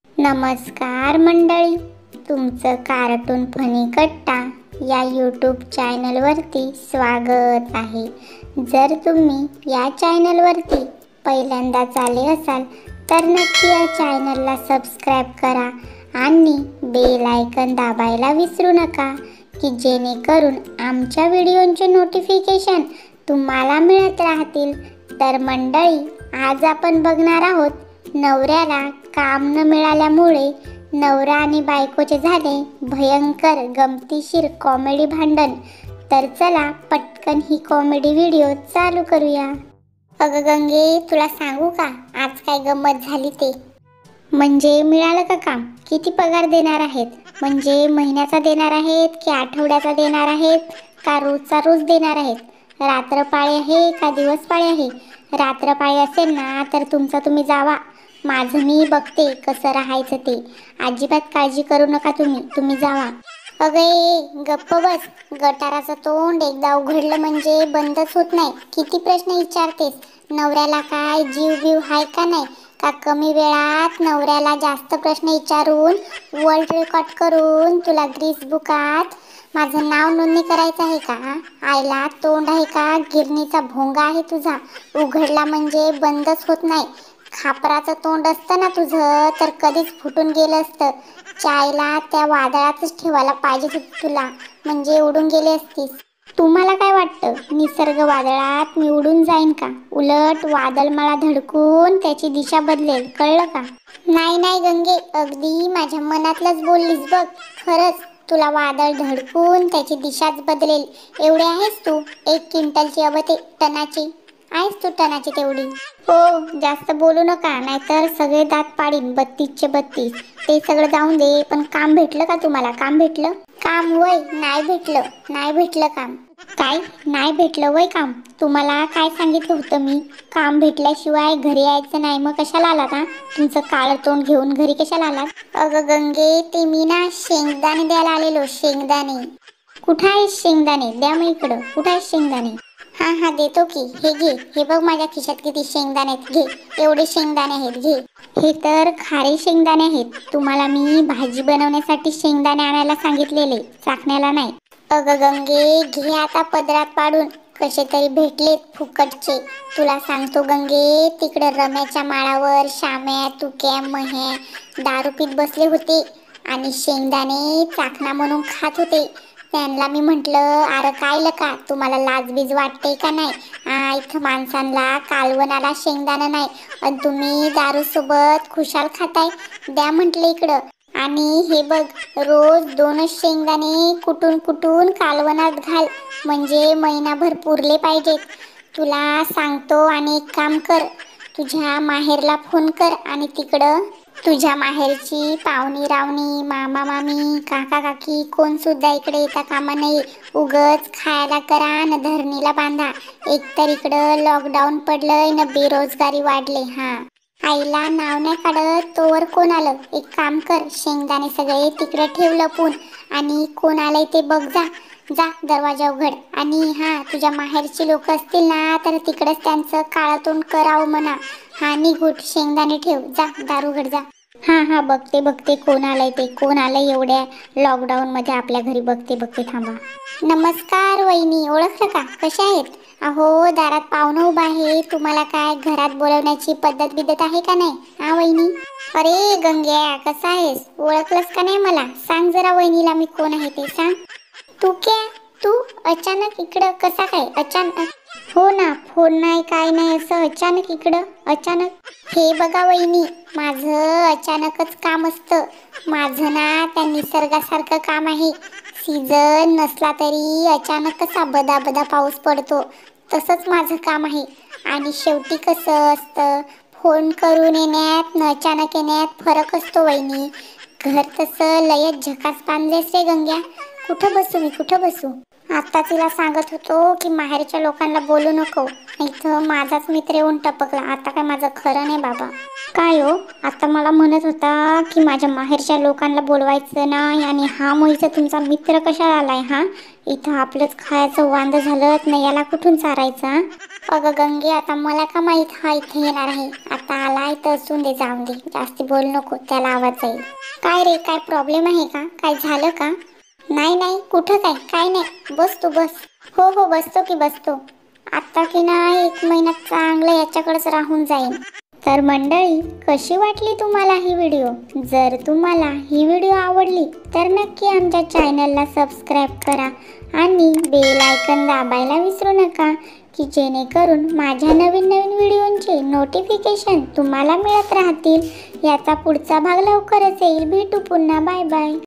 नमस्कार मंडळी, तुमचं कार्टून फनी कट्टा या यूट्यूब चॅनलवरती स्वागत आहे. जर तुम्ही या चॅनलवरती पहिल्यांदाच आले असाल तर नक्की या चॅनलला सबस्क्राईब करा आणि बेल आयकॉन दाबायला विसरू नका की जेणेकरून आमच्या व्हिडिओंचे नोटिफिकेशन तुम्हाला मिळत राहतील. तर मंडळी, आज आपण बघणार आहोत नवऱ्याला काम न मिळाल्यामुळे नवरा आणि बायकोचे झाले भयंकर गमतीशीर कॉमेडी भांडण. तर चला पटकन ही कॉमेडी व्हिडिओ चालू करूया. अगं गंगे, तुला सांगू का आज काय गंमत झाली ते? म्हणजे मिळालं का काम? किती पगार देणार आहेत? म्हणजे महिन्याचा देणार आहेत की आठवड्याचा देणार आहेत का रोजचा रोज देणार आहेत? रात्रपाळी आहे का दिवसपाळी आहे? रात्रपाळी असेल ना तर तुमचा तुम्ही जावा, माझं मी बघते कसं राहायचं ते. अजिबात काळजी करू नका, तुम्ही जावा. अगं गप्प बस, गटाराचं तोंड एकदा उघडलं म्हणजे बंदच होत नाही. किती प्रश्न विचारतेस? नवऱ्याला काय जीव बीव हाय का नाही? का कमी वेळात नवऱ्याला जास्त प्रश्न विचारून वर्ल्ड रेकॉर्ड करून तुला ग्रीस बुकात माझं नाव नोंदणी करायचं आहे का? आईला तोंड आहे का गिरणीचा भोंगा आहे तुझा? उघडला म्हणजे बंदच होत नाही. खापराचं तोंड असतं ना तुझं तर कधीच फुटून गेलं असतं. चायला त्या वादळातच ठेवायला पाहिजे होतं तुला, म्हणजे उडून गेली असतीस. तुम्हाला काय वाटतं, निसर्ग वादळात मी उडून जाईन का? उलट वादळ मला धडकून त्याची दिशा बदलेल, कळलं का? नाही गंगे, अगदी माझ्या मनातलंच बोललीस बघ. खरंच तुला वादळ धडकून त्याची दिशाच बदलेल एवढे आहेस तू. 1 क्विंटलची अबते टनाची आहेस तू, टनाची तेवढी. हो, जास्त बोलू नका नाहीतर सगळे दात पाडीन 32चे 32. ते सगळं जाऊन दे, पण काम भेटलं का तुम्हाला? काम भेटलं? काम वय नाही भेटलं काम. काय नाही भेटलं वय काम? तुम्हाला काय सांगितलं होतं मी? काम भेटल्याशिवाय घरी यायचं नाही. मग कशाला आलात हा? तुमचं काळं तोंड घेऊन घरी कशाला आलात? अगं गंगे, ते मी ना शेंगदाणे द्यायला आलेलो, शेंगदाणे. कुठं आहे शेंगदाणे? द्या मग इकडं. कुठं आहे शेंगदाणे? हा देतो की. हे घे, हे बघ माझ्या खिशात किती शेंगदाणे आहेत. घे, एवढे शेंगदाणे आहेत, घे. हे तर खारे शेंगदाणे आहेत. तुम्हाला मी भाजी बनवण्यासाठी शेंगदाणे आणायला सांगितलेले, चाखण्याला नाही. अगं गंगे, घे आता पदरात पाडून. कसे तरी भेटलेत फुकटचे. तुला सांगतो गंगे, तिकडे रम्याच्या माळावर श्याम्या, तुक्या, मह्या दारू पीत बसले होते आणि शेंगदाणे चाखना म्हणून खात होते. त्यांना मी म्हटलं, अरे काय लका, तुम्हाला लाजबीज वाटते का नाही? इथं माणसांना कालवणाला शेंगदाणा नाही आणि तुम्ही दारू सोबत खुशाल खाताय. द्या म्हटलं इकडं. आणि हे बघ, रोज 2च शेंगदाणे कुटून कालवणात घाल, म्हणजे महिनाभर पुरले पाहिजेत. तुला सांगतो, आणि एक काम कर, तुझ्या माहेरला फोन कर आणि तिकडं तुझ्या माहेरची पाहुणी रावणी, मामा मामी, काका काकी कोण सुद्धा इकडे येता कामा नये. उगच खायला करा न धरणीला बांधा. एकतर इकडं लॉकडाऊन पडलंय न बेरोजगारी वाढले. आईला नाव नाही काढत तोवर कोण आलं. एक काम कर, शेंगदाणे सगळे तिकडे ठेव लपून आणि कोण आलंय ते बघ. जा दरवाजा उघड. आणि तुझ्या माहेरची लोक असतील ना तर तिकडेच त्यांचं काळं तोंड करावं म्हणा. निघूट, शेंगदाणे ठेव, जा, दार उघड, जा. बघते कोण आलंय एवढ्या लॉकडाऊन मध्ये आपल्या घरी. बघते थांबा. नमस्कार वहिनी, ओळखलं का? कशा आहेत? अहो, दारात पाहुणं उभा आहे. तुम्हाला काय घरात बोलवण्याची पद्धत आहे का नाही? वहिनी. अरे गंग्या, कसा आहेस? ओळखलंस का नाही मला? सांग जरा वहिनीला मी कोण आहे ते सांग. तू अचानक इकडं कसा काय? अचानक? हो ना, फोन नाही काय नाही, असं अचानक इकडं? अचानक? हे बघा वहिनी, माझं अचानकच काम असतं. माझं ना त्या निसर्गासारखं काम आहे. सीझन नसला तरी अचानक कसा बदा पाऊस पडतो, तसंच माझं काम आहे. आणि शेवटी कसं असतं, फोन करून येण्यात न अचानक येण्यात फरक असतो वहिनी. घर तसं लयच झकास बांधलेस रे गंग्या. कुठं बसू? आता तिला सांगत होतो की माहेरच्या लोकांना बोलू नको, इथं माझाच मित्र येऊन टपकला. आता काय माझं खरं नाही बाबा. काय हो, आता मला म्हणत होता की माझ्या माहेरच्या लोकांना बोलवायचं नाही आणि मोहितचा तुमचा मित्र कशाला आलाय? इथं आपलंच खायचं वांद झालं नाही, याला कुठून चारायचा? अगं गंगे, आता मला का माहीत हा इथे येणार आहे. आता आलाय तर असून दे, जाऊन दे, जास्ती बोल नको, त्याला आवाज येईल. काय रे, काय प्रॉब्लेम आहे का? काय झालं का? नाही नाही, कुठं काय, काय नाही, बस तू बस. हो हो, बसतो की बसतो. आता की नाही 1 महिन्यात चांगलं याच्याकडेच राहून जाईन. तर मंडळी, कशी वाटली तुम्हाला ही व्हिडिओ? जर तुम्हाला ही व्हिडिओ आवडली तर नक्की आमच्या चॅनलला सबस्क्राईब करा आणि बेल आयकन दाबायला विसरू नका, की जेणेकरून माझ्या नवीन नवीन व्हिडिओंचे नोटिफिकेशन तुम्हाला मिळत राहतील. याचा पुढचा भाग लवकरच येईल. भेटू पुन्हा. Bye bye.